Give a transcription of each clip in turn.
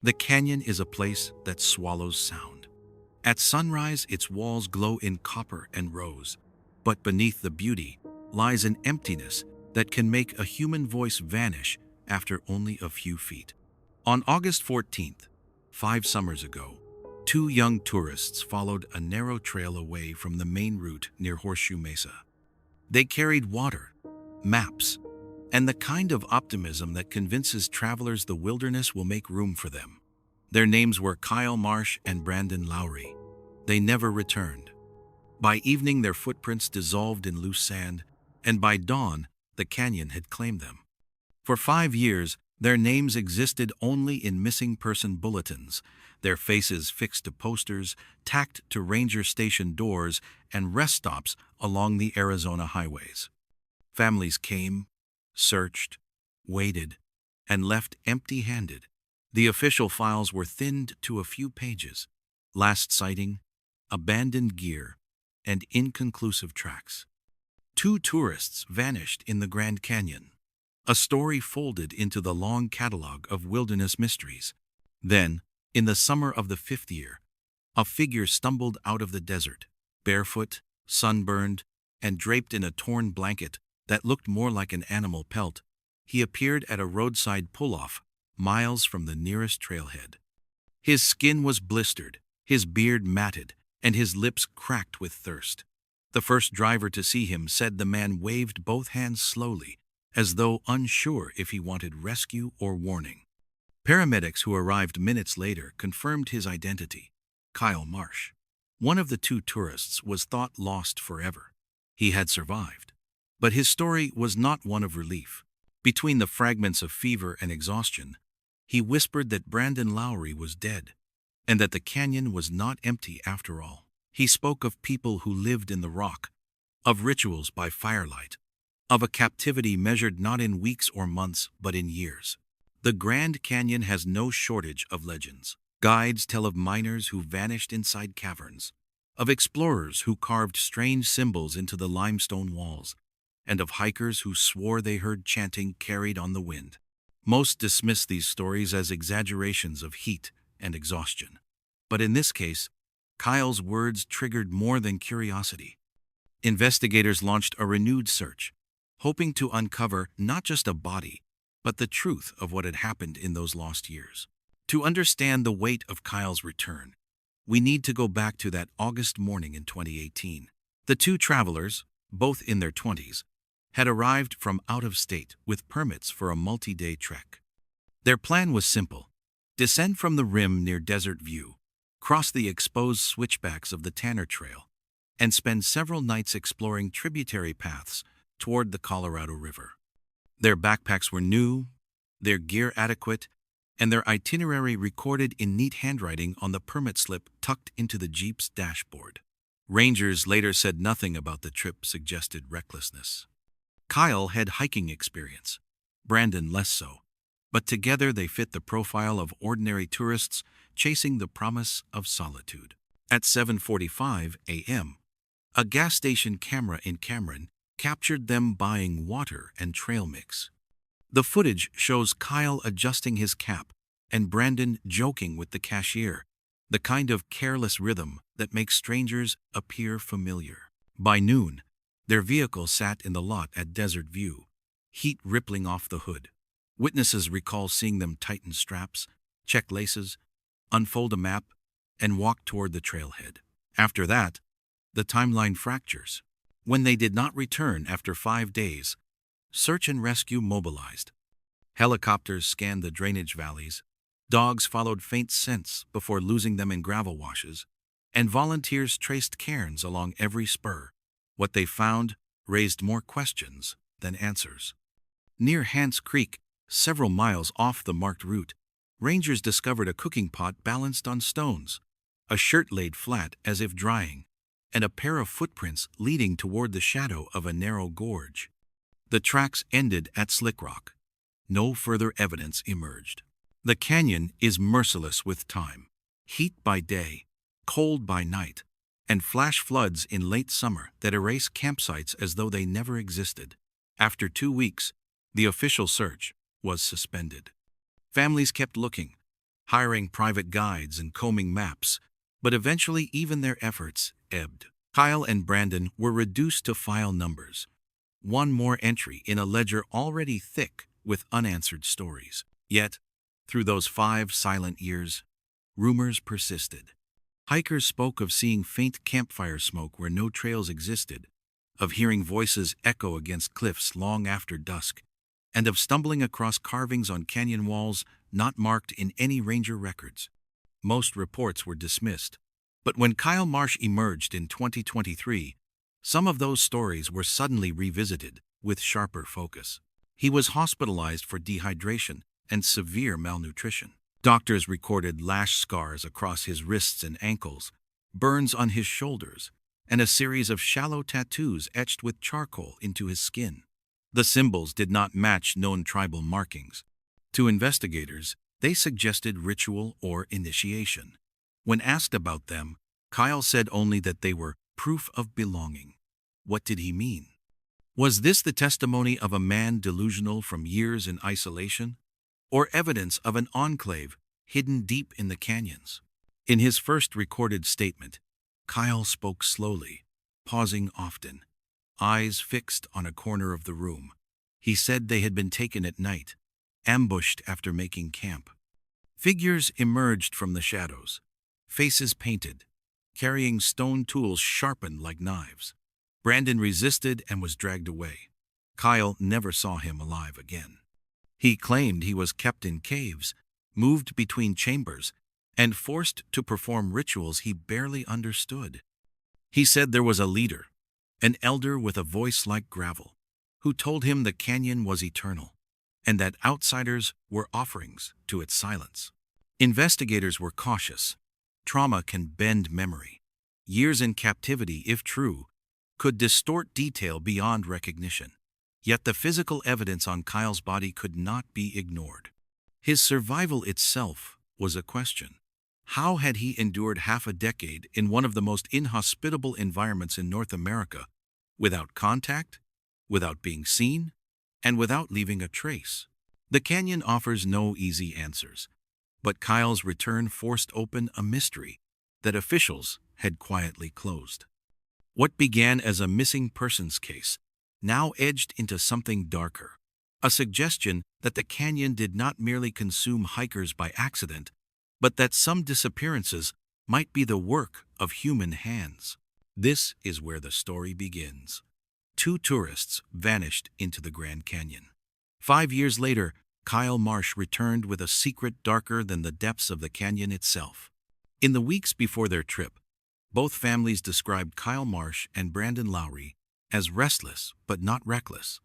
The canyon is a place that swallows sound. At sunrise, its walls glow in copper and rose, but beneath the beauty lies an emptiness that can make a human voice vanish after only a few feet. On August 14th, 5 summers ago, two young tourists followed a narrow trail away from the main route near Horseshoe Mesa. They carried water, maps, and the kind of optimism that convinces travelers the wilderness will make room for them. Their names were Marsh and Brandon Lowry. They never returned. By evening, their footprints dissolved in loose sand, and by dawn, the canyon had claimed them. For 5 years, their names existed only in missing person bulletins, their faces fixed to posters, tacked to ranger station doors, and rest stops along the Arizona highways. Families came, searched, waited, and left empty-handed. The official files were thinned to a few pages: last sighting, abandoned gear, and inconclusive tracks. Two tourists vanished in the Grand Canyon, a story folded into the long catalog of wilderness mysteries. Then, in the summer of the 5th year, a figure stumbled out of the desert, barefoot, sunburned, and draped in a torn blanket that looked more like an animal pelt. He appeared at a roadside pull-off, miles from the nearest trailhead. His skin was blistered, his beard matted, and his lips cracked with thirst. The first driver to see him said the man waved both hands slowly, as though unsure if he wanted rescue or warning. Paramedics who arrived minutes later confirmed his identity: Kyle Marsh. One of the two tourists was thought lost forever. He had survived. But his story was not one of relief. Between the fragments of fever and exhaustion, he whispered that Brandon Lowry was dead, and that the canyon was not empty after all. He spoke of people who lived in the rock, of rituals by firelight, of a captivity measured not in weeks or months but in years. The Grand Canyon has no shortage of legends. Guides tell of miners who vanished inside caverns, of explorers who carved strange symbols into the limestone walls, and of hikers who swore they heard chanting carried on the wind. Most dismiss these stories as exaggerations of heat and exhaustion. But in this case, Kyle's words triggered more than curiosity. Investigators launched a renewed search, hoping to uncover not just a body, but the truth of what had happened in those lost years. To understand the weight of Kyle's return, we need to go back to that August morning in 2018. The two travelers, both in their 20s, had arrived from out of state with permits for a multi-day trek. Their plan was simple: descend from the rim near Desert View, cross the exposed switchbacks of the Tanner Trail, and spend several nights exploring tributary paths toward the Colorado River. Their backpacks were new, their gear adequate, and their itinerary recorded in neat handwriting on the permit slip tucked into the Jeep's dashboard. Rangers later said nothing about the trip suggested recklessness. Kyle had hiking experience, Brandon less so, but together they fit the profile of ordinary tourists chasing the promise of solitude. At 7:45 a.m., a gas station camera in Cameron captured them buying water and trail mix. The footage shows Kyle adjusting his cap and Brandon joking with the cashier, the kind of careless rhythm that makes strangers appear familiar. By noon, their vehicle sat in the lot at Desert View, heat rippling off the hood. Witnesses recall seeing them tighten straps, check laces, unfold a map, and walk toward the trailhead. After that, the timeline fractures. When they did not return after 5 days, search and rescue mobilized. Helicopters scanned the drainage valleys, dogs followed faint scents before losing them in gravel washes, and volunteers traced cairns along every spur. What they found raised more questions than answers. Near Hants Creek, several miles off the marked route, rangers discovered a cooking pot balanced on stones, a shirt laid flat as if drying, and a pair of footprints leading toward the shadow of a narrow gorge. The tracks ended at Slick Rock. No further evidence emerged. The canyon is merciless with time. Heat by day, cold by night, and flash floods in late summer that erase campsites as though they never existed. After 2 weeks, the official search was suspended. Families kept looking, hiring private guides and combing maps, but eventually even their efforts ebbed. Kyle and Brandon were reduced to file numbers, one more entry in a ledger already thick with unanswered stories. Yet, through those 5 silent years, rumors persisted. Hikers spoke of seeing faint campfire smoke where no trails existed, of hearing voices echo against cliffs long after dusk, and of stumbling across carvings on canyon walls not marked in any ranger records. Most reports were dismissed, but when Kyle Marsh emerged in 2023, some of those stories were suddenly revisited with sharper focus. He was hospitalized for dehydration and severe malnutrition. Doctors recorded lash scars across his wrists and ankles, burns on his shoulders, and a series of shallow tattoos etched with charcoal into his skin. The symbols did not match known tribal markings. To investigators, they suggested ritual or initiation. When asked about them, Kyle said only that they were proof of belonging. What did he mean? Was this the testimony of a man delusional from years in isolation, or evidence of an enclave hidden deep in the canyons? In his first recorded statement, Kyle spoke slowly, pausing often, eyes fixed on a corner of the room. He said they had been taken at night, ambushed after making camp. Figures emerged from the shadows, faces painted, carrying stone tools sharpened like knives. Brandon resisted and was dragged away. Kyle never saw him alive again. He claimed he was kept in caves, moved between chambers, and forced to perform rituals he barely understood. He said there was a leader, an elder with a voice like gravel, who told him the canyon was eternal, and that outsiders were offerings to its silence. Investigators were cautious. Trauma can bend memory. Years in captivity, if true, could distort detail beyond recognition. Yet the physical evidence on Kyle's body could not be ignored. His survival itself was a question. How had he endured half a decade in one of the most inhospitable environments in North America, without contact, without being seen, and without leaving a trace? The canyon offers no easy answers, but Kyle's return forced open a mystery that officials had quietly closed. What began as a missing persons case now edged into something darker, a suggestion that the canyon did not merely consume hikers by accident, but that some disappearances might be the work of human hands. This is where the story begins. 2 tourists vanished into the Grand Canyon. 5 years later, Kyle Marsh returned with a secret darker than the depths of the canyon itself. In the weeks before their trip, both families described Kyle Marsh and Brandon Lowry as restless but not reckless.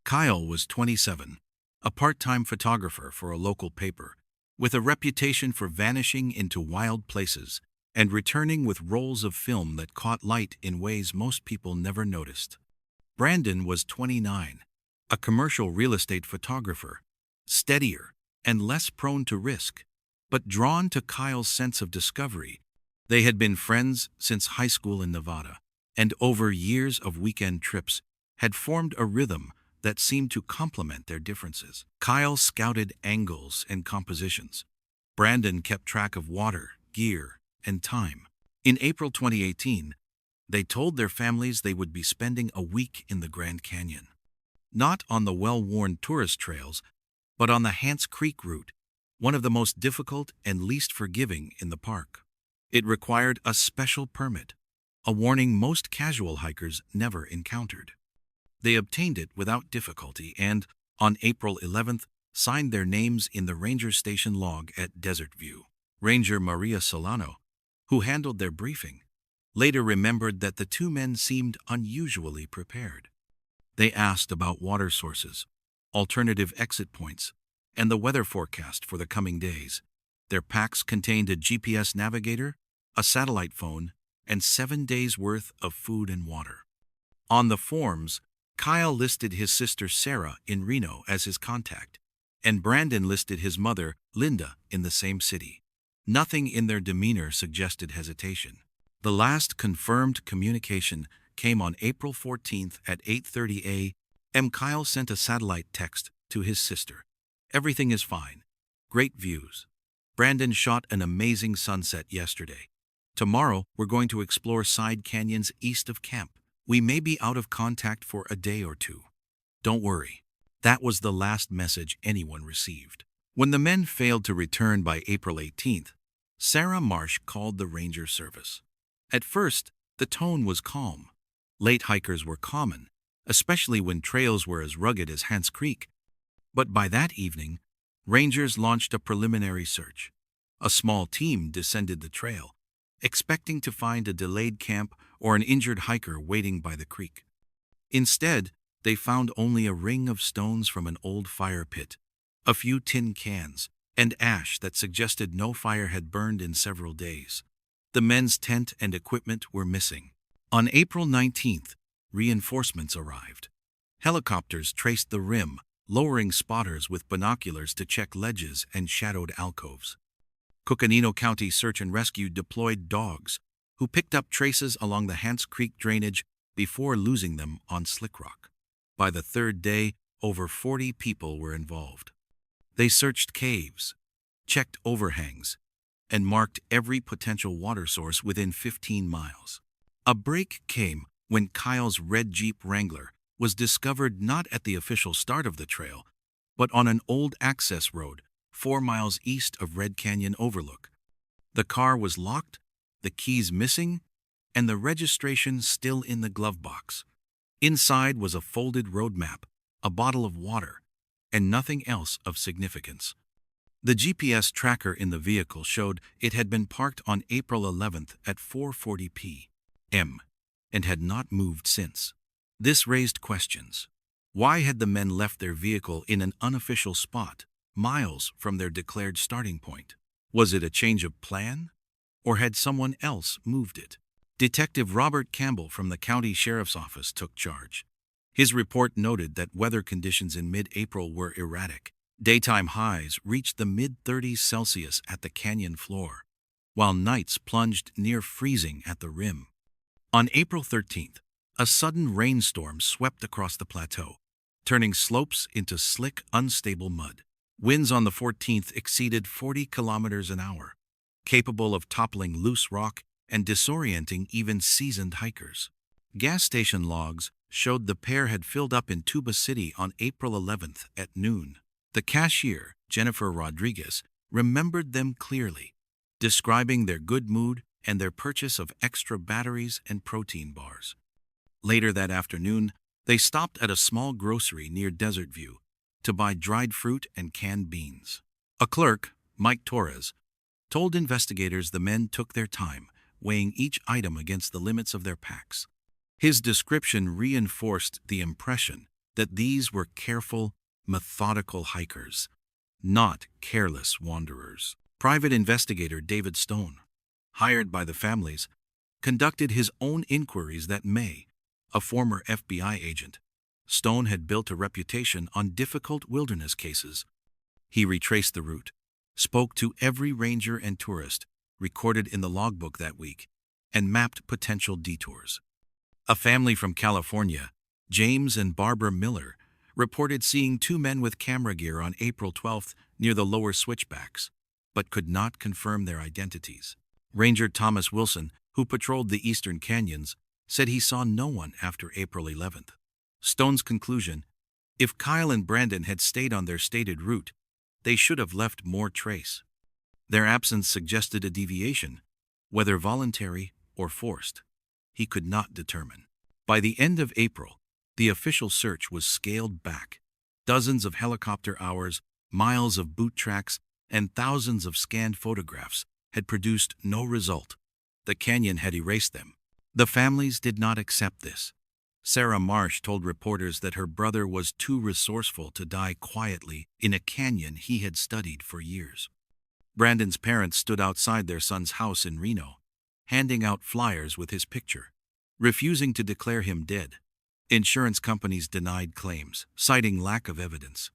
Kyle was 27, a part-time photographer for a local paper, with a reputation for vanishing into wild places and returning with rolls of film that caught light in ways most people never noticed. Brandon was 29, a commercial real estate photographer, steadier and less prone to risk, but drawn to Kyle's sense of discovery. They had been friends since high school in Nevada, and over years of weekend trips had formed a rhythm that seemed to complement their differences. Kyle scouted angles and compositions. Brandon kept track of water, gear, and time. In April 2018, they told their families they would be spending a week in the Grand Canyon. Not on the well-worn tourist trails, but on the Hance Creek route, one of the most difficult and least forgiving in the park. It required a special permit, a warning most casual hikers never encountered. They obtained it without difficulty and, on April 11th, signed their names in the ranger station log at Desert View. Ranger Maria Solano, who handled their briefing, later remembered that the 2 men seemed unusually prepared. They asked about water sources, alternative exit points, and the weather forecast for the coming days. Their packs contained a GPS navigator, a satellite phone, and 7 days' worth of food and water. On the forms, Kyle listed his sister Sarah in Reno as his contact, and Brandon listed his mother, Linda, in the same city. Nothing in their demeanor suggested hesitation. The last confirmed communication came on April 14th at 8:30 a.m. Kyle sent a satellite text to his sister. "Everything is fine. Great views." Brandon shot an amazing sunset yesterday. Tomorrow, we're going to explore side canyons east of camp. We may be out of contact for a day or two. Don't worry. That was the last message anyone received. When the men failed to return by April 18th, Sarah Marsh called the ranger service. At first, the tone was calm. Late hikers were common, especially when trails were as rugged as Hans Creek. But by that evening, rangers launched a preliminary search. A small team descended the trail, expecting to find a delayed camp or an injured hiker waiting by the creek. Instead, they found only a ring of stones from an old fire pit, a few tin cans, and ash that suggested no fire had burned in several days. The men's tent and equipment were missing. On April 19th, reinforcements arrived. Helicopters traced the rim, lowering spotters with binoculars to check ledges and shadowed alcoves. Coconino County Search and Rescue deployed dogs, who picked up traces along the Hans Creek drainage before losing them on Slick Rock. By the third day, over 40 people were involved. They searched caves, checked overhangs, and marked every potential water source within 15 miles. A break came when Kyle's red Jeep Wrangler was discovered not at the official start of the trail, but on an old access road 4 miles east of Red Canyon Overlook. The car was locked, the keys missing, and the registration still in the glove box. Inside was a folded road map, a bottle of water, and nothing else of significance. The GPS tracker in the vehicle showed it had been parked on April 11th at 4:40 p.m. and had not moved since. This raised questions. Why had the men left their vehicle in an unofficial spot, miles from their declared starting point? Was it a change of plan? Or had someone else moved it? Detective Robert Campbell from the county sheriff's office took charge. His report noted that weather conditions in mid-April were erratic. Daytime highs reached the mid-30s Celsius at the canyon floor, while nights plunged near freezing at the rim. On April 13th, a sudden rainstorm swept across the plateau, turning slopes into slick, unstable mud. Winds on the 14th exceeded 40 kilometers an hour, capable of toppling loose rock and disorienting even seasoned hikers. Gas station logs showed the pair had filled up in Tuba City on April 11th at noon. The cashier, Jennifer Rodriguez, remembered them clearly, describing their good mood and their purchase of extra batteries and protein bars. Later that afternoon, they stopped at a small grocery near Desert View to buy dried fruit and canned beans. A clerk, Mike Torres, told investigators the men took their time, weighing each item against the limits of their packs. His description reinforced the impression that these were careful, methodical hikers, not careless wanderers. Private investigator David Stone, hired by the families, conducted his own inquiries that May, a former FBI agent. Stone had built a reputation on difficult wilderness cases. He retraced the route, spoke to every ranger and tourist recorded in the logbook that week, and mapped potential detours. A family from California, James and Barbara Miller, reported seeing 2 men with camera gear on April 12th near the lower switchbacks, but could not confirm their identities. Ranger Thomas Wilson, who patrolled the eastern canyons, said he saw no one after April 11th. Stone's conclusion: if Kyle and Brandon had stayed on their stated route, they should have left more trace. Their absence suggested a deviation, whether voluntary or forced. He could not determine. By the end of April, the official search was scaled back. Dozens of helicopter hours, miles of boot tracks, and thousands of scanned photographs had produced no result. The canyon had erased them. The families did not accept this. Sarah Marsh told reporters that her brother was too resourceful to die quietly in a canyon he had studied for years. Brandon's parents stood outside their son's house in Reno, handing out flyers with his picture, refusing to declare him dead. Insurance companies denied claims, citing lack of evidence.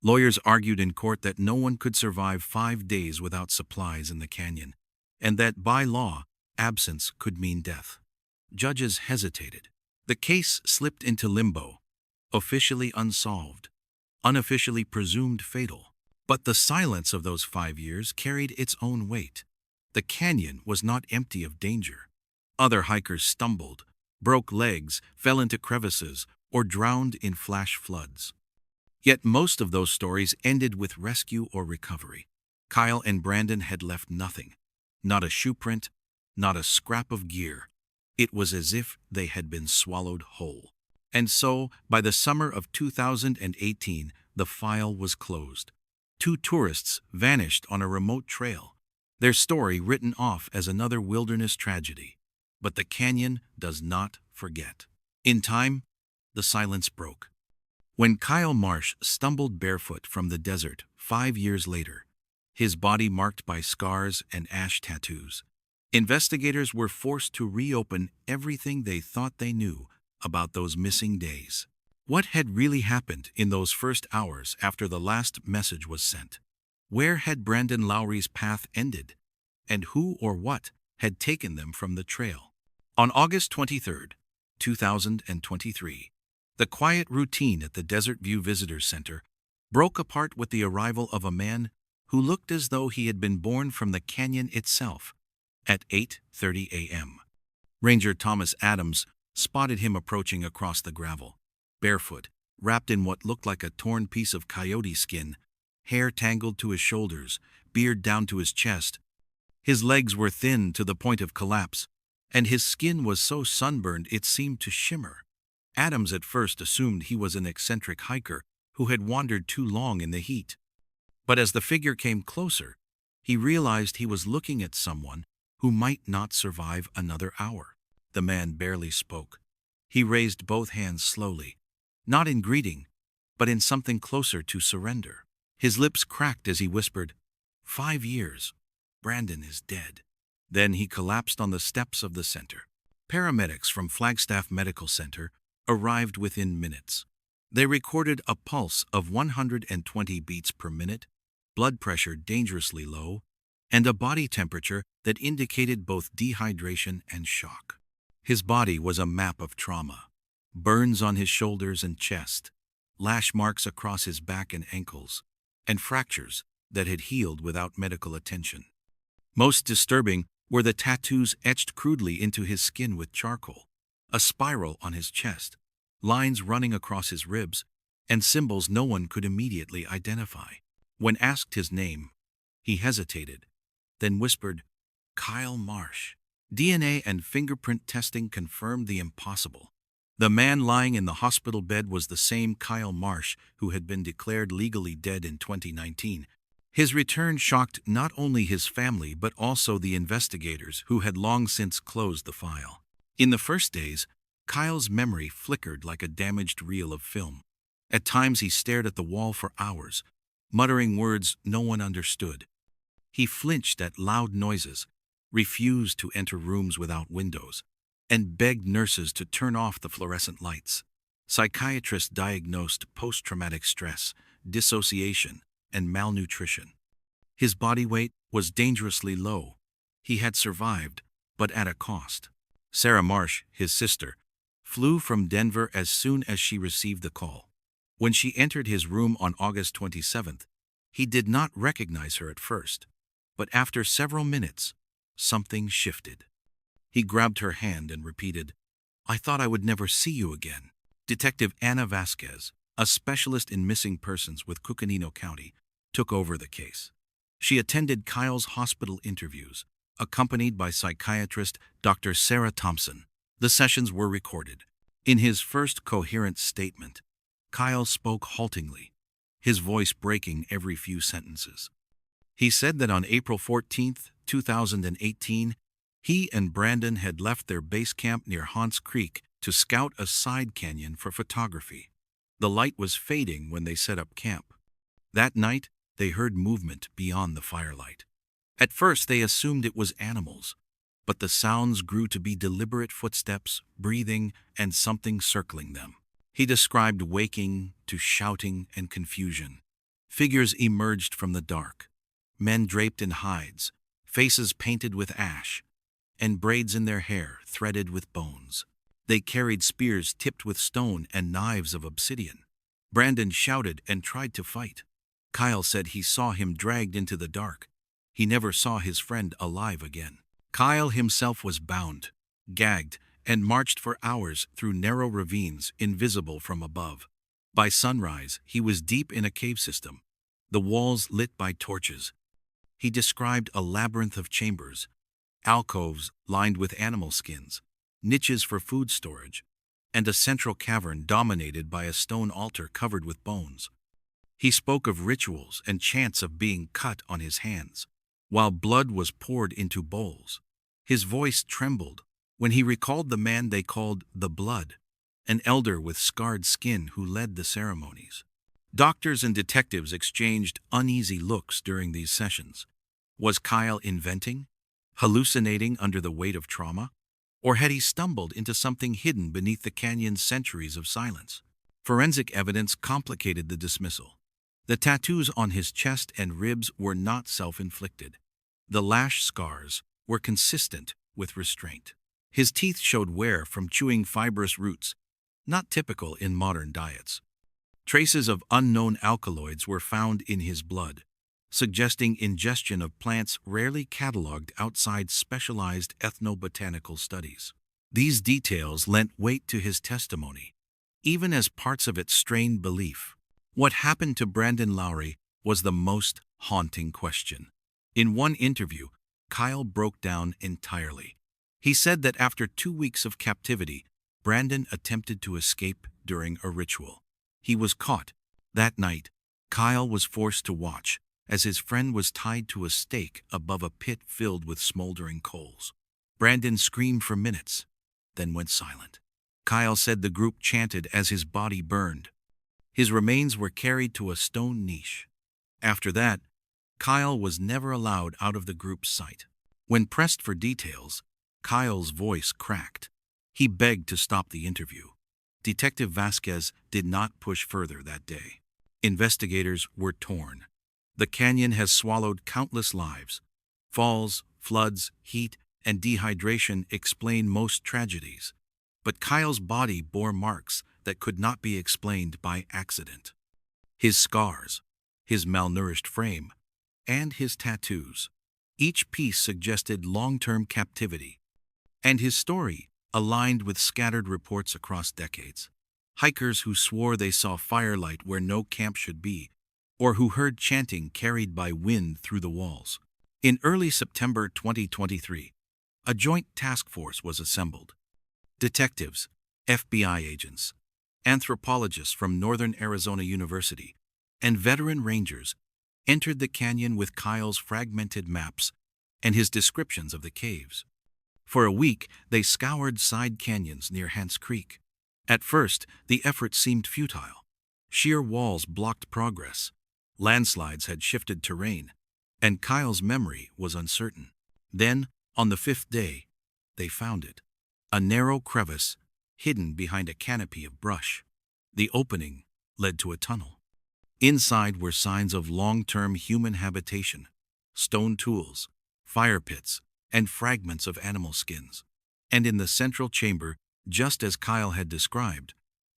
Lawyers argued in court that no one could survive 5 days without supplies in the canyon, and that by law, absence could mean death. Judges hesitated. The case slipped into limbo, officially unsolved, unofficially presumed fatal. But the silence of those 5 years carried its own weight. The canyon was not empty of danger. Other hikers stumbled, broke legs, fell into crevices, or drowned in flash floods. Yet most of those stories ended with rescue or recovery. Kyle and Brandon had left nothing. Not a shoe print, not a scrap of gear. It was as if they had been swallowed whole. And so, by the summer of 2018, the file was closed. 2 tourists vanished on a remote trail, their story written off as another wilderness tragedy. But the canyon does not forget. In time, the silence broke. When Kyle Marsh stumbled barefoot from the desert 5 years later, his body marked by scars and ash tattoos, investigators were forced to reopen everything they thought they knew about those missing days. What had really happened in those first hours after the last message was sent? Where had Brandon Lowry's path ended? And who or what had taken them from the trail? On August 23, 2023, the quiet routine at the Desert View Visitors Center broke apart with the arrival of a man who looked as though he had been born from the canyon itself. At 8:30 a.m., Ranger Thomas Adams spotted him approaching across the gravel, barefoot, wrapped in what looked like a torn piece of coyote skin, hair tangled to his shoulders, beard down to his chest. His legs were thin to the point of collapse, and his skin was so sunburned it seemed to shimmer. Adams at first assumed he was an eccentric hiker who had wandered too long in the heat. But as the figure came closer, he realized he was looking at someone who might not survive another hour. The man barely spoke. He raised both hands slowly, not in greeting, but in something closer to surrender. His lips cracked as he whispered, 5 years. Brandon is dead. Then he collapsed on the steps of the center. Paramedics from Flagstaff Medical Center arrived within minutes. They recorded a pulse of 120 beats per minute, blood pressure dangerously low, and a body temperature that indicated both dehydration and shock. His body was a map of trauma. Burns on his shoulders and chest, lash marks across his back and ankles, and fractures that had healed without medical attention. Most disturbing were the tattoos etched crudely into his skin with charcoal, a spiral on his chest, lines running across his ribs, and symbols no one could immediately identify. When asked his name, he hesitated, then whispered, Kyle Marsh. DNA and fingerprint testing confirmed the impossible. The man lying in the hospital bed was the same Kyle Marsh who had been declared legally dead in 2019. His return shocked not only his family but also the investigators who had long since closed the file. In the first days, Kyle's memory flickered like a damaged reel of film. At times he stared at the wall for hours, muttering words no one understood. He flinched at loud noises, refused to enter rooms without windows, and begged nurses to turn off the fluorescent lights. Psychiatrists diagnosed post-traumatic stress, dissociation, and malnutrition. His body weight was dangerously low. He had survived, but at a cost. Sarah Marsh, his sister, flew from Denver as soon as she received the call. When she entered his room on August 27th, he did not recognize her at first, but after several minutes, something shifted. He grabbed her hand and repeated, I thought I would never see you again. Detective Anna Vasquez, a specialist in missing persons with Coconino County, took over the case. She attended Kyle's hospital interviews, accompanied by psychiatrist Dr. Sarah Thompson. The sessions were recorded. In his first coherent statement, Kyle spoke haltingly, his voice breaking every few sentences. He said that on April 14, 2018, he and Brandon had left their base camp near Haunts Creek to scout a side canyon for photography. The light was fading when they set up camp. That night, they heard movement beyond the firelight. At first, they assumed it was animals, but the sounds grew to be deliberate footsteps, breathing, and something circling them. He described waking to shouting and confusion. Figures emerged from the dark, men draped in hides, faces painted with ash, and braids in their hair threaded with bones. They carried spears tipped with stone and knives of obsidian. Brandon shouted and tried to fight, Kyle said he saw him dragged into the dark. He never saw his friend alive again. Kyle himself was bound, gagged, and marched for hours through narrow ravines invisible from above. By sunrise, he was deep in a cave system, the walls lit by torches. He described a labyrinth of chambers, alcoves lined with animal skins, niches for food storage, and a central cavern dominated by a stone altar covered with bones. He spoke of rituals and chants of being cut on his hands, while blood was poured into bowls. His voice trembled when he recalled the man they called the Blood, an elder with scarred skin who led the ceremonies. Doctors and detectives exchanged uneasy looks during these sessions. Was Kyle inventing, hallucinating under the weight of trauma? Or had he stumbled into something hidden beneath the canyon's centuries of silence? Forensic evidence complicated the dismissal. The tattoos on his chest and ribs were not self-inflicted. The lash scars were consistent with restraint. His teeth showed wear from chewing fibrous roots, not typical in modern diets. Traces of unknown alkaloids were found in his blood, suggesting ingestion of plants rarely catalogued outside specialized ethnobotanical studies. These details lent weight to his testimony, even as parts of it strained belief. What happened to Brandon Lowry was the most haunting question. In one interview, Kyle broke down entirely. He said that after 2 weeks of captivity, Brandon attempted to escape during a ritual. He was caught. That night, Kyle was forced to watch as his friend was tied to a stake above a pit filled with smoldering coals. Brandon screamed for minutes, then went silent. Kyle said the group chanted as his body burned. His remains were carried to a stone niche. After that, Kyle was never allowed out of the group's sight. When pressed for details, Kyle's voice cracked. He begged to stop the interview. Detective Vasquez did not push further that day. Investigators were torn. The canyon has swallowed countless lives. Falls, floods, heat, and dehydration explain most tragedies. But Kyle's body bore marks that could not be explained by accident. His scars, his malnourished frame, and his tattoos, each piece suggested long-term captivity. And his story aligned with scattered reports across decades. Hikers who swore they saw firelight where no camp should be, or who heard chanting carried by wind through the walls. In early September 2023, a joint task force was assembled. Detectives, FBI agents, anthropologists from Northern Arizona University, and veteran rangers entered the canyon with Kyle's fragmented maps and his descriptions of the caves. For a week, they scoured side canyons near Hance Creek. At first, the effort seemed futile. Sheer walls blocked progress. Landslides had shifted terrain, and Kyle's memory was uncertain. Then, on the 5th day, they found it. A narrow crevice hidden behind a canopy of brush. The opening led to a tunnel. Inside were signs of long-term human habitation, stone tools, fire pits, and fragments of animal skins. And in the central chamber, just as Kyle had described,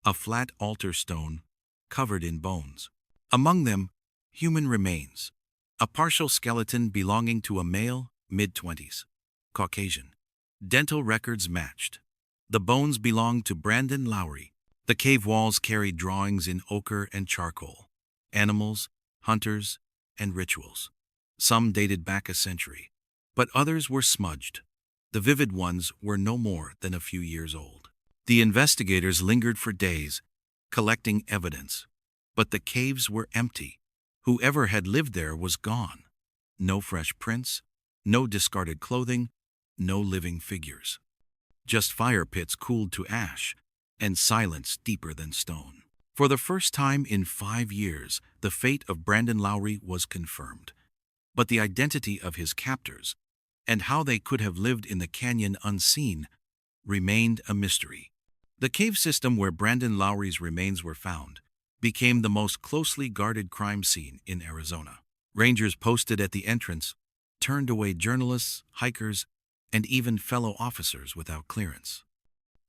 a flat altar stone covered in bones. Among them, human remains, a partial skeleton belonging to a male, mid-20s, Caucasian. Dental records matched. The bones belonged to Brandon Lowry. The cave walls carried drawings in ochre and charcoal, animals, hunters, and rituals. Some dated back a century, but others were smudged. The vivid ones were no more than a few years old. The investigators lingered for days, collecting evidence, but the caves were empty. Whoever had lived there was gone. No fresh prints, no discarded clothing, no living figures. Just fire pits cooled to ash, and silence deeper than stone. For the first time in 5 years, the fate of Brandon Lowry was confirmed. But the identity of his captors, and how they could have lived in the canyon unseen, remained a mystery. The cave system where Brandon Lowry's remains were found became the most closely guarded crime scene in Arizona. Rangers posted at the entrance turned away journalists, hikers, and even fellow officers without clearance.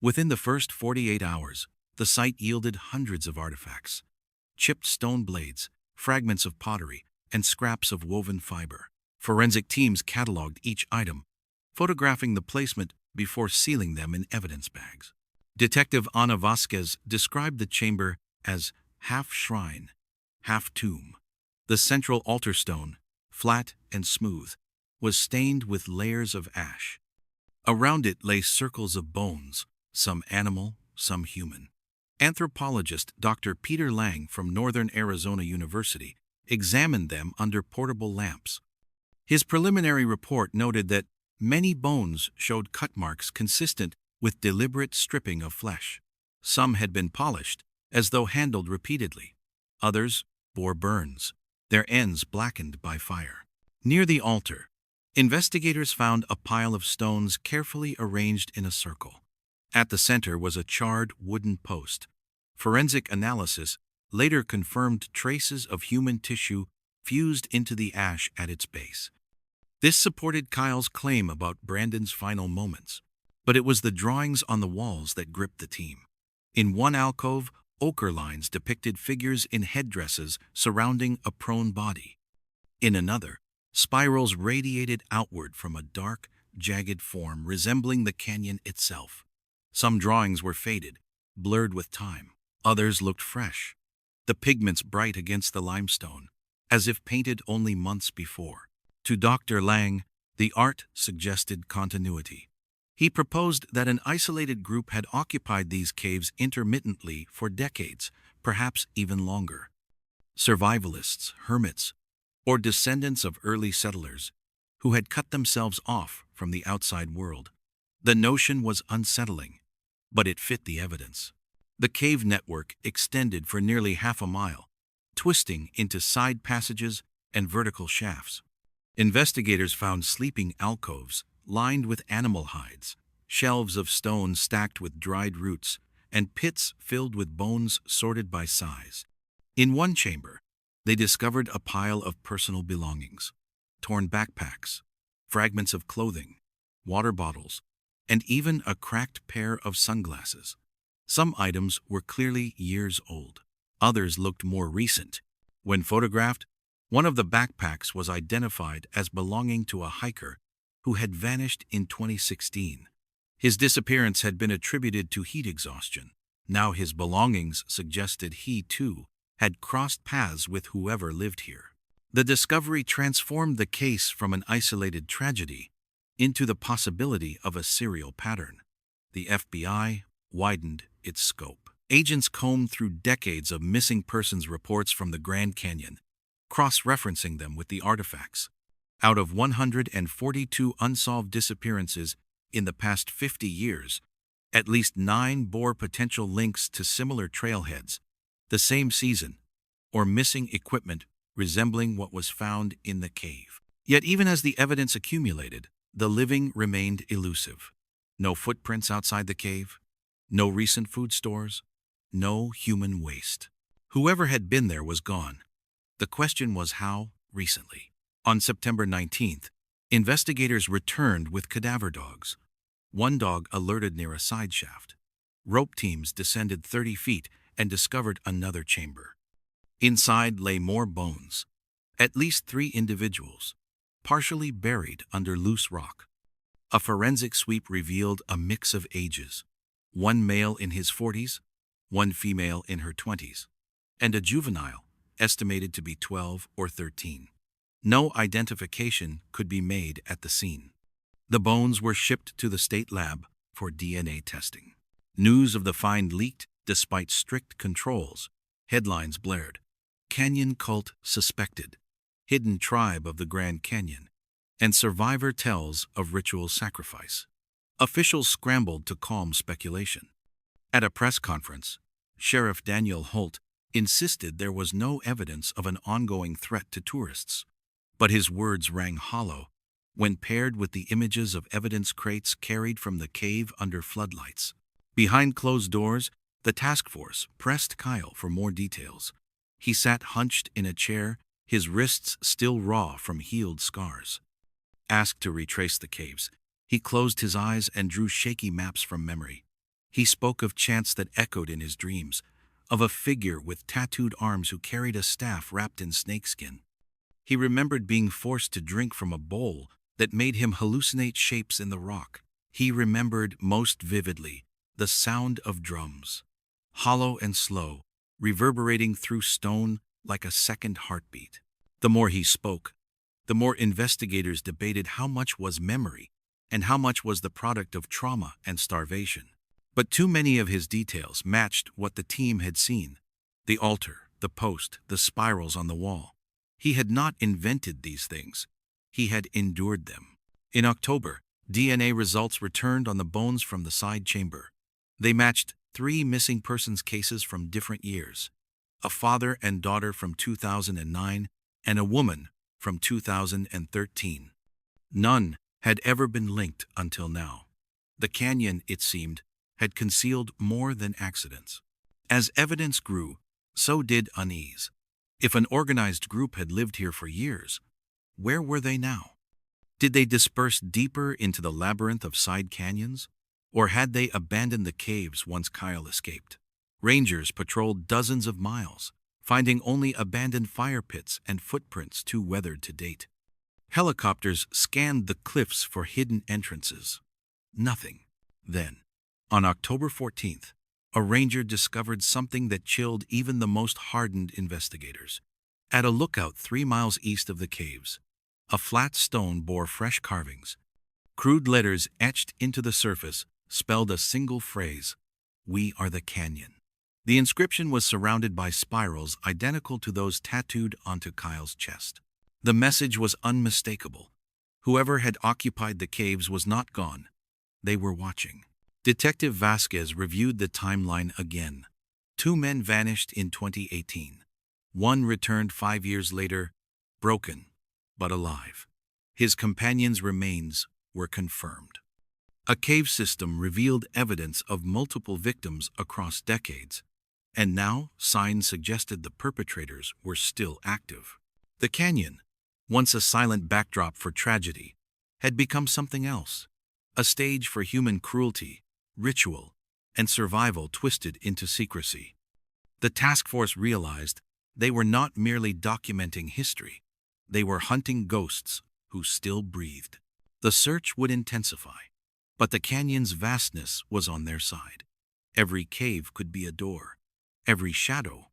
Within the first 48 hours, the site yielded hundreds of artifacts: chipped stone blades, fragments of pottery, and scraps of woven fiber. Forensic teams cataloged each item, photographing the placement before sealing them in evidence bags. Detective Ana Vasquez described the chamber as half shrine, half tomb. The central altar stone, flat and smooth, was stained with layers of ash. Around it lay circles of bones, some animal, some human. Anthropologist Dr. Peter Lang from Northern Arizona University examined them under portable lamps. His preliminary report noted that many bones showed cut marks consistent with deliberate stripping of flesh. Some had been polished, as though handled repeatedly. Others bore burns, their ends blackened by fire. Near the altar, investigators found a pile of stones carefully arranged in a circle. At the center was a charred wooden post. Forensic analysis later confirmed traces of human tissue fused into the ash at its base. This supported Kyle's claim about Brandon's final moments, but it was the drawings on the walls that gripped the team. In one alcove, ochre lines depicted figures in headdresses surrounding a prone body. In another, spirals radiated outward from a dark, jagged form resembling the canyon itself. Some drawings were faded, blurred with time. Others looked fresh, the pigments bright against the limestone, as if painted only months before. To Dr. Lang, the art suggested continuity. He proposed that an isolated group had occupied these caves intermittently for decades, perhaps even longer. Survivalists, hermits, or descendants of early settlers who had cut themselves off from the outside world. The notion was unsettling, but it fit the evidence. The cave network extended for nearly half a mile, twisting into side passages and vertical shafts. Investigators found sleeping alcoves lined with animal hides, shelves of stone stacked with dried roots, and pits filled with bones sorted by size. In one chamber, they discovered a pile of personal belongings, torn backpacks, fragments of clothing, water bottles, and even a cracked pair of sunglasses. Some items were clearly years old. Others looked more recent. When photographed, one of the backpacks was identified as belonging to a hiker who had vanished in 2016. His disappearance had been attributed to heat exhaustion. Now his belongings suggested he, too, had crossed paths with whoever lived here. The discovery transformed the case from an isolated tragedy into the possibility of a serial pattern. The FBI widened its scope. Agents combed through decades of missing persons reports from the Grand Canyon, cross-referencing them with the artifacts. Out of 142 unsolved disappearances in the past 50 years, at least 9 bore potential links to similar trailheads, the same season, or missing equipment resembling what was found in the cave. Yet even as the evidence accumulated, the living remained elusive. No footprints outside the cave, no recent food stores, no human waste. Whoever had been there was gone. The question was how recently. On September 19th, investigators returned with cadaver dogs. One dog alerted near a side shaft. Rope teams descended 30 feet and discovered another chamber. Inside lay more bones, at least 3 individuals, partially buried under loose rock. A forensic sweep revealed a mix of ages, one male in his 40s, one female in her 20s, and a juvenile estimated to be 12 or 13. No identification could be made at the scene. The bones were shipped to the state lab for DNA testing. News of the find leaked despite strict controls. Headlines blared. Canyon cult suspected. Hidden tribe of the Grand Canyon. And survivor tells of ritual sacrifice. Officials scrambled to calm speculation. At a press conference, Sheriff Daniel Holt insisted there was no evidence of an ongoing threat to tourists. But his words rang hollow when paired with the images of evidence crates carried from the cave under floodlights. Behind closed doors, the task force pressed Kyle for more details. He sat hunched in a chair, his wrists still raw from healed scars. Asked to retrace the caves, he closed his eyes and drew shaky maps from memory. He spoke of chants that echoed in his dreams, of a figure with tattooed arms who carried a staff wrapped in snakeskin. He remembered being forced to drink from a bowl that made him hallucinate shapes in the rock. He remembered most vividly the sound of drums, hollow and slow, reverberating through stone like a second heartbeat. The more he spoke, the more investigators debated how much was memory and how much was the product of trauma and starvation. But too many of his details matched what the team had seen: the altar, the post, the spirals on the wall. He had not invented these things. He had endured them. In October, DNA results returned on the bones from the side chamber. They matched 3 missing persons cases from different years: a father and daughter from 2009 and a woman from 2013. None had ever been linked until now. The canyon, it seemed, had concealed more than accidents. As evidence grew, so did unease. If an organized group had lived here for years, where were they now? Did they disperse deeper into the labyrinth of side canyons? Or had they abandoned the caves once Kyle escaped? Rangers patrolled dozens of miles, finding only abandoned fire pits and footprints too weathered to date. Helicopters scanned the cliffs for hidden entrances. Nothing. Then, on October 14th, a ranger discovered something that chilled even the most hardened investigators. At a lookout 3 miles east of the caves, a flat stone bore fresh carvings. Crude letters etched into the surface spelled a single phrase: "We are the canyon." The inscription was surrounded by spirals identical to those tattooed onto Kyle's chest. The message was unmistakable. Whoever had occupied the caves was not gone. They were watching. Detective Vasquez reviewed the timeline again. 2 men vanished in 2018. 1 returned 5 years later, broken, but alive. His companion's remains were confirmed. A cave system revealed evidence of multiple victims across decades, and now signs suggested the perpetrators were still active. The canyon, once a silent backdrop for tragedy, had become something else: a stage for human cruelty, ritual, and survival twisted into secrecy. The task force realized they were not merely documenting history. They were hunting ghosts who still breathed. The search would intensify, but the canyon's vastness was on their side. Every cave could be a door, every shadow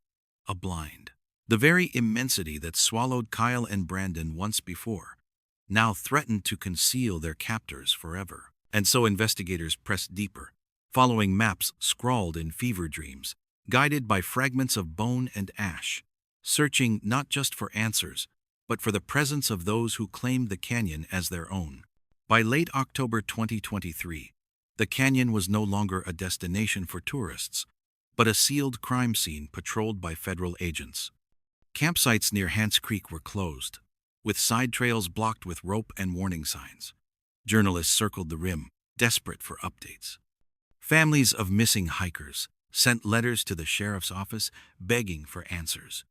a blind. The very immensity that swallowed Kyle and Brandon once before now threatened to conceal their captors forever. And so investigators pressed deeper, following maps scrawled in fever dreams, guided by fragments of bone and ash, searching not just for answers, but for the presence of those who claimed the canyon as their own. By late October 2023, the canyon was no longer a destination for tourists, but a sealed crime scene patrolled by federal agents. Campsites near Hants Creek were closed, with side trails blocked with rope and warning signs. Journalists circled the rim, desperate for updates. Families of missing hikers sent letters to the sheriff's office begging for answers.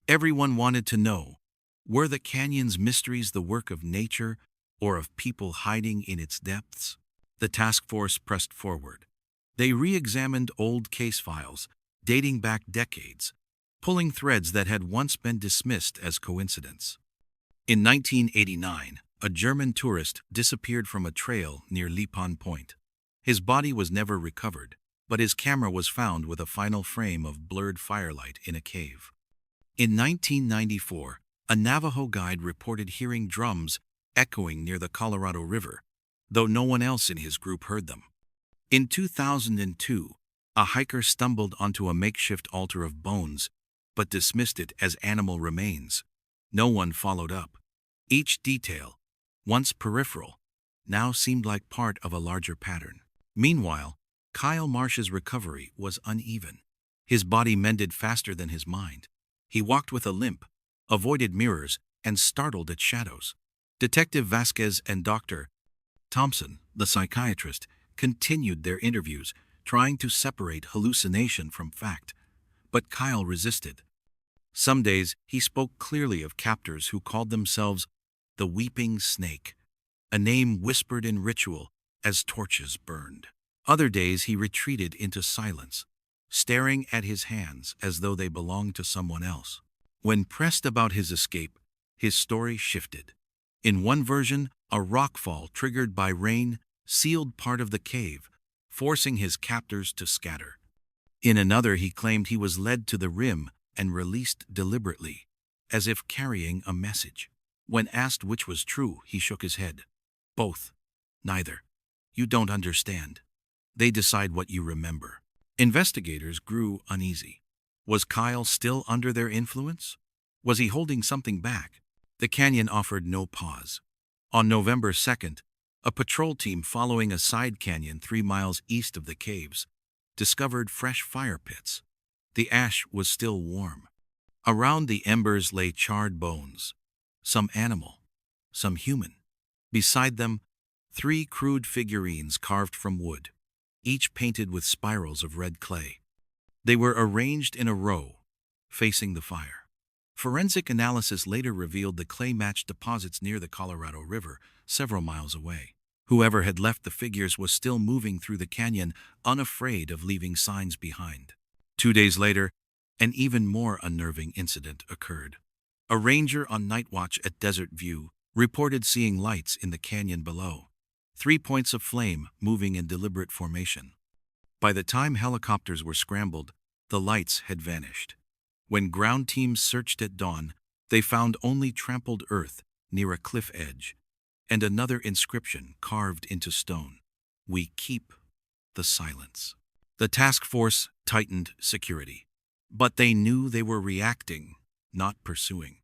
Everyone wanted to know, were the canyon's mysteries the work of nature or of people hiding in its depths? The task force pressed forward. They re-examined old case files dating back decades, pulling threads that had once been dismissed as coincidence. In 1989, a German tourist disappeared from a trail near Lipan Point. His body was never recovered, but his camera was found with a final frame of blurred firelight in a cave. In 1994, a Navajo guide reported hearing drums echoing near the Colorado River, though no one else in his group heard them. In 2002, a hiker stumbled onto a makeshift altar of bones, but dismissed it as animal remains. No one followed up. Each detail, once peripheral, now seemed like part of a larger pattern. Meanwhile, Kyle Marsh's recovery was uneven. His body mended faster than his mind. He walked with a limp, avoided mirrors, and startled at shadows. Detective Vasquez and Dr. Thompson, the psychiatrist, continued their interviews, trying to separate hallucination from fact. But Kyle resisted. Some days he spoke clearly of captors who called themselves the Weeping Snake, a name whispered in ritual as torches burned. Other days he retreated into silence, staring at his hands as though they belonged to someone else. When pressed about his escape, his story shifted. In one version, a rockfall triggered by rain sealed part of the cave, forcing his captors to scatter. In another, he claimed he was led to the rim and released deliberately, as if carrying a message. When asked which was true, he shook his head. Both. Neither. You don't understand. They decide what you remember. Investigators grew uneasy. Was Kyle still under their influence? Was he holding something back? The canyon offered no pause. On November 2nd, a patrol team following a side canyon 3 miles east of the caves discovered fresh fire pits. The ash was still warm. Around the embers lay charred bones, some animal, some human. Beside them, 3 crude figurines carved from wood, each painted with spirals of red clay. They were arranged in a row, facing the fire. Forensic analysis later revealed the clay matched deposits near the Colorado River, several miles away. Whoever had left the figures was still moving through the canyon, unafraid of leaving signs behind. 2 days later, an even more unnerving incident occurred. A ranger on night watch at Desert View reported seeing lights in the canyon below, 3 points of flame moving in deliberate formation. By the time helicopters were scrambled, the lights had vanished. When ground teams searched at dawn, they found only trampled earth near a cliff edge, and another inscription carved into stone. We keep the silence. The task force tightened security. But they knew they were reacting, not pursuing.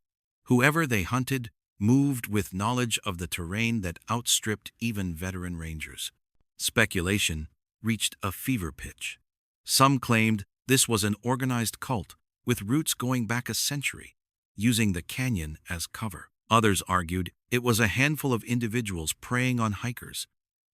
Whoever they hunted moved with knowledge of the terrain that outstripped even veteran rangers. Speculation reached a fever pitch. Some claimed this was an organized cult with roots going back a century, using the canyon as cover. Others argued it was a handful of individuals preying on hikers,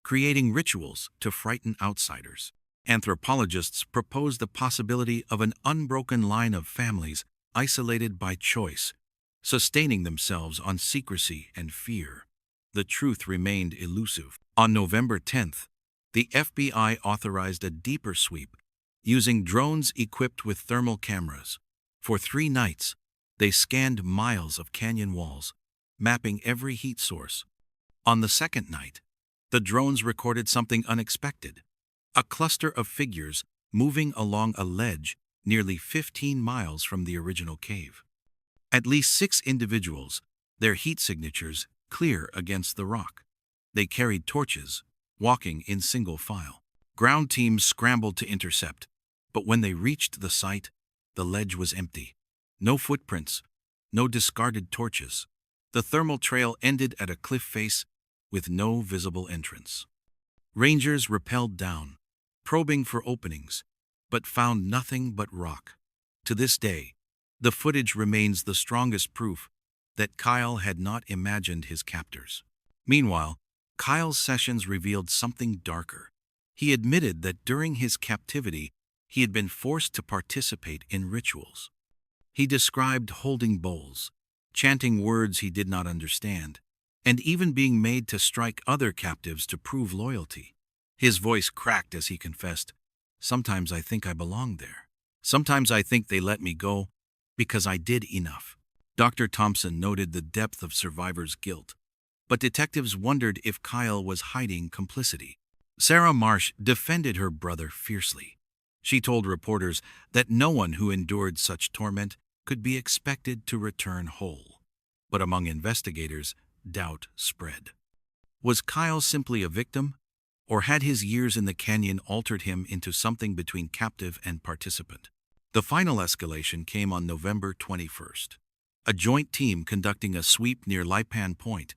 creating rituals to frighten outsiders. Anthropologists proposed the possibility of an unbroken line of families isolated by choice, sustaining themselves on secrecy and fear. The truth remained elusive. On November 10th, the FBI authorized a deeper sweep, using drones equipped with thermal cameras. For 3 nights, they scanned miles of canyon walls, mapping every heat source. On the second night, the drones recorded something unexpected: a cluster of figures moving along a ledge nearly 15 miles from the original cave. At least 6 individuals, their heat signatures clear against the rock. They carried torches, walking in single file. Ground teams scrambled to intercept, but when they reached the site, the ledge was empty. No footprints, no discarded torches. The thermal trail ended at a cliff face with no visible entrance. Rangers rappelled down, probing for openings, but found nothing but rock. To this day, the footage remains the strongest proof that Kyle had not imagined his captors. Meanwhile, Kyle's sessions revealed something darker. He admitted that during his captivity, he had been forced to participate in rituals. He described holding bowls, chanting words he did not understand, and even being made to strike other captives to prove loyalty. His voice cracked as he confessed, "Sometimes I think I belong there. Sometimes I think they let me go because I did enough." Dr. Thompson noted the depth of survivors' guilt, but detectives wondered if Kyle was hiding complicity. Sarah Marsh defended her brother fiercely. She told reporters that no one who endured such torment could be expected to return whole. But among investigators, doubt spread. Was Kyle simply a victim, or had his years in the canyon altered him into something between captive and participant? The final escalation came on November 21st. A joint team conducting a sweep near Lipan Point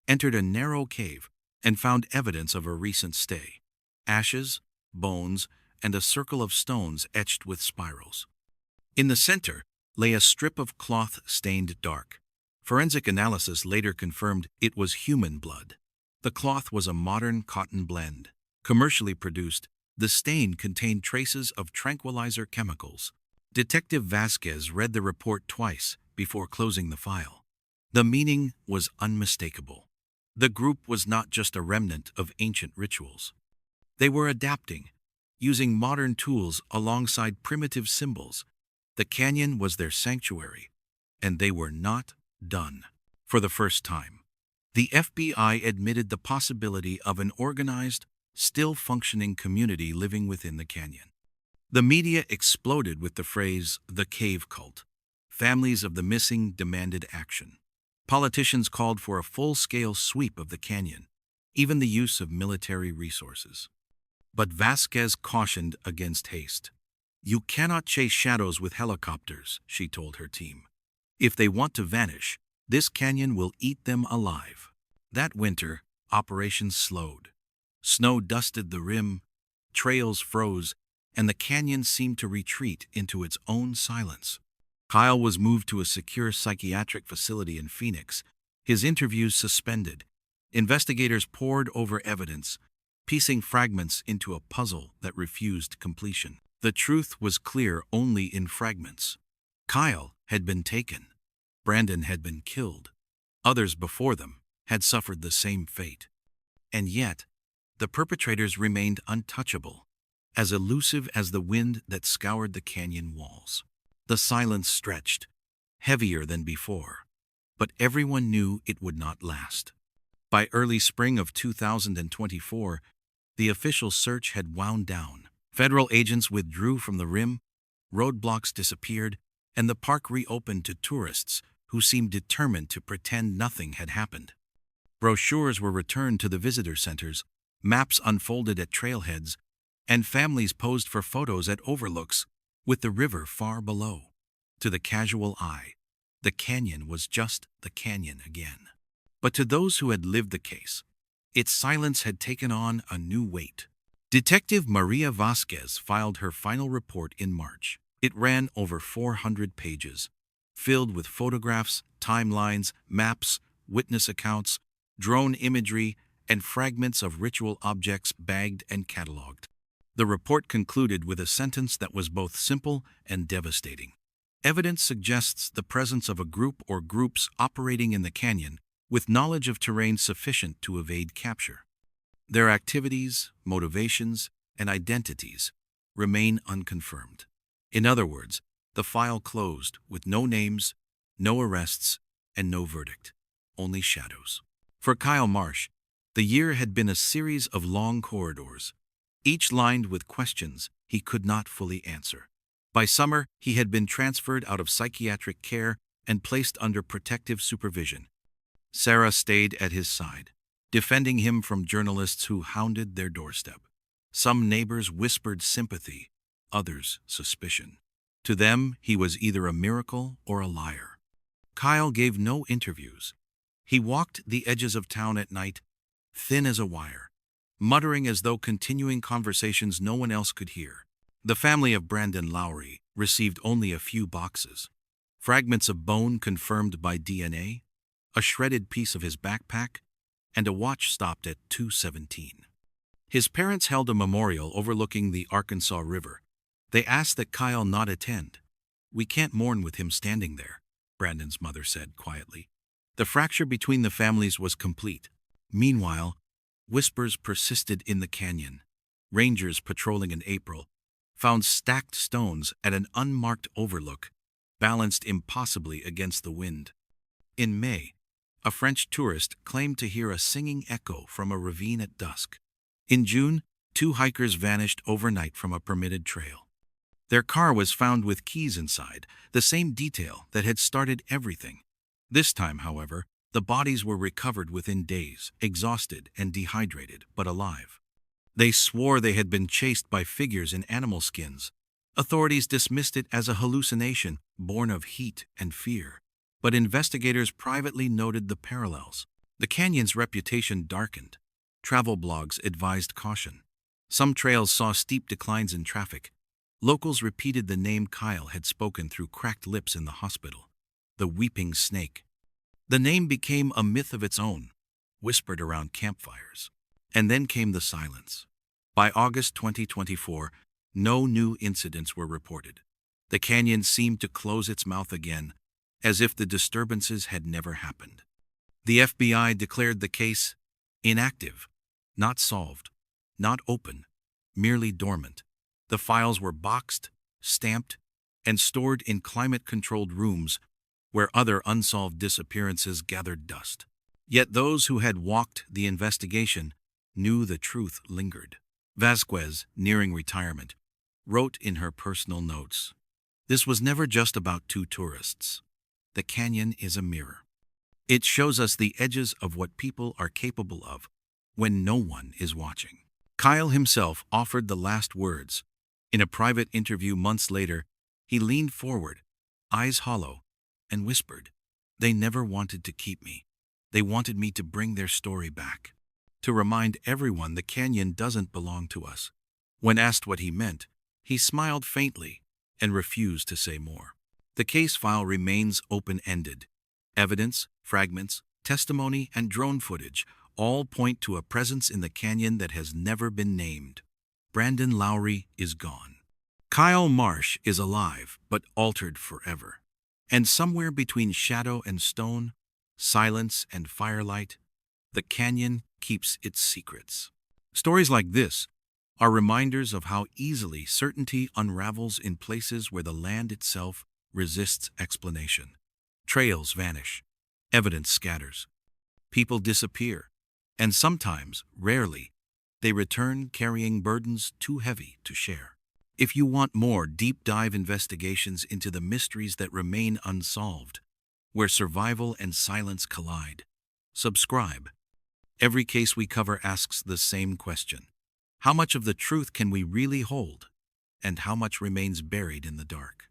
entered a narrow cave and found evidence of a recent stay: ashes, bones, and a circle of stones etched with spirals. In the center lay a strip of cloth stained dark. Forensic analysis later confirmed it was human blood. The cloth was a modern cotton blend. Commercially produced, the stain contained traces of tranquilizer chemicals. Detective Vasquez read the report twice before closing the file. The meaning was unmistakable. The group was not just a remnant of ancient rituals. They were adapting, using modern tools alongside primitive symbols. The canyon was their sanctuary, and they were not done. For the first time, the FBI admitted the possibility of an organized, still functioning community living within the canyon. The media exploded with the phrase, "the cave cult." Families of the missing demanded action. Politicians called for a full-scale sweep of the canyon, even the use of military resources. But Vasquez cautioned against haste. "You cannot chase shadows with helicopters," she told her team. "If they want to vanish, this canyon will eat them alive." That winter, operations slowed. Snow dusted the rim, trails froze, and the canyon seemed to retreat into its own silence. Kyle was moved to a secure psychiatric facility in Phoenix, his interviews suspended. Investigators pored over evidence, piecing fragments into a puzzle that refused completion. The truth was clear only in fragments. Kyle had been taken. Brandon had been killed. Others before them had suffered the same fate. And yet, the perpetrators remained untouchable, as elusive as the wind that scoured the canyon walls. The silence stretched, heavier than before, but everyone knew it would not last. By early spring of 2024, the official search had wound down. Federal agents withdrew from the rim, roadblocks disappeared, and the park reopened to tourists who seemed determined to pretend nothing had happened. Brochures were returned to the visitor centers, maps unfolded at trailheads, and families posed for photos at overlooks, with the river far below. To the casual eye, the canyon was just the canyon again. But to those who had lived the case, its silence had taken on a new weight. Detective Maria Vasquez filed her final report in March. It ran over 400 pages, filled with photographs, timelines, maps, witness accounts, drone imagery, and fragments of ritual objects bagged and catalogued. The report concluded with a sentence that was both simple and devastating. Evidence suggests the presence of a group or groups operating in the canyon with knowledge of terrain sufficient to evade capture. Their activities, motivations, and identities remain unconfirmed. In other words, the file closed with no names, no arrests, and no verdict, only shadows. For Kyle Marsh, the year had been a series of long corridors, each lined with questions he could not fully answer. By summer, he had been transferred out of psychiatric care and placed under protective supervision. Sarah stayed at his side, defending him from journalists who hounded their doorstep. Some neighbors whispered sympathy, others suspicion. To them, he was either a miracle or a liar. Kyle gave no interviews. He walked the edges of town at night, thin as a wire, muttering as though continuing conversations no one else could hear. The family of Brandon Lowry received only a few boxes. Fragments of bone confirmed by DNA, a shredded piece of his backpack, and a watch stopped at 2:17. His parents held a memorial overlooking the Arkansas River. They asked that Kyle not attend. "We can't mourn with him standing there," Brandon's mother said quietly. The fracture between the families was complete. Meanwhile, whispers persisted in the canyon. Rangers patrolling in April found stacked stones at an unmarked overlook, balanced impossibly against the wind. In May, a French tourist claimed to hear a singing echo from a ravine at dusk. In June, 2 hikers vanished overnight from a permitted trail. Their car was found with keys inside, the same detail that had started everything. This time, however, the bodies were recovered within days, exhausted and dehydrated, but alive. They swore they had been chased by figures in animal skins. Authorities dismissed it as a hallucination born of heat and fear. But investigators privately noted the parallels. The canyon's reputation darkened. Travel blogs advised caution. Some trails saw steep declines in traffic. Locals repeated the name Kyle had spoken through cracked lips in the hospital: the Weeping Snake. The name became a myth of its own, whispered around campfires. And then came the silence. By August 2024, no new incidents were reported. The canyon seemed to close its mouth again, as if the disturbances had never happened. The FBI declared the case inactive, not solved, not open, merely dormant. The files were boxed, stamped, and stored in climate-controlled rooms where other unsolved disappearances gathered dust. Yet those who had walked the investigation knew the truth lingered. Vasquez, nearing retirement, wrote in her personal notes, "This was never just about two tourists. The canyon is a mirror. It shows us the edges of what people are capable of when no one is watching." Kyle himself offered the last words. In a private interview months later, he leaned forward, eyes hollow, and whispered, "They never wanted to keep me. They wanted me to bring their story back. To remind everyone the canyon doesn't belong to us." When asked what he meant, he smiled faintly and refused to say more. The case file remains open-ended. Evidence, fragments, testimony, and drone footage all point to a presence in the canyon that has never been named. Brandon Lowry is gone. Kyle Marsh is alive, but altered forever. And somewhere between shadow and stone, silence and firelight, the canyon keeps its secrets. Stories like this are reminders of how easily certainty unravels in places where the land itself resists explanation. Trails vanish, evidence scatters, people disappear, and sometimes, rarely, they return carrying burdens too heavy to share. If you want more deep-dive investigations into the mysteries that remain unsolved, where survival and silence collide, subscribe. Every case we cover asks the same question: how much of the truth can we really hold, and how much remains buried in the dark?